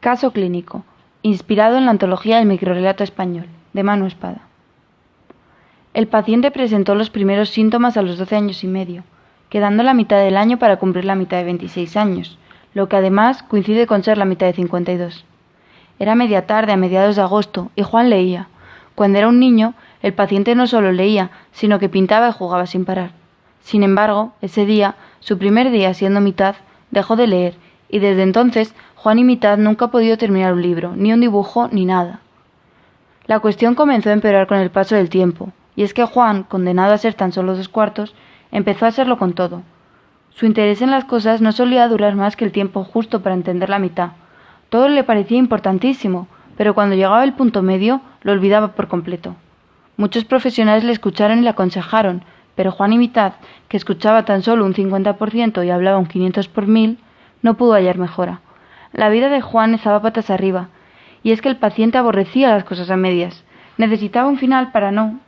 Caso clínico, inspirado en la antología del microrrelato español, de Manu Espada. El paciente presentó los primeros síntomas a los 12 años y medio, quedando la mitad del año para cumplir la mitad de 26 años, lo que además coincide con ser la mitad de 52. Era media tarde a mediados de agosto y Juan leía. Cuando era un niño, el paciente no solo leía, sino que pintaba y jugaba sin parar. Sin embargo, ese día, su primer día siendo mitad, dejó de leer, y desde entonces Juan y mitad nunca ha podido terminar un libro, ni un dibujo, ni nada. La cuestión comenzó a empeorar con el paso del tiempo, y es que Juan, condenado a ser tan solo 2/4, empezó a serlo con todo. Su interés en las cosas no solía durar más que el tiempo justo para entender la mitad. Todo le parecía importantísimo, pero cuando llegaba el punto medio, lo olvidaba por completo. Muchos profesionales le escucharon y le aconsejaron, pero Juan y mitad, que escuchaba tan solo un 50% y hablaba un 500 por 1000, no pudo hallar mejora. La vida de Juan estaba patas arriba, y es que el paciente aborrecía las cosas a medias. Necesitaba un final para no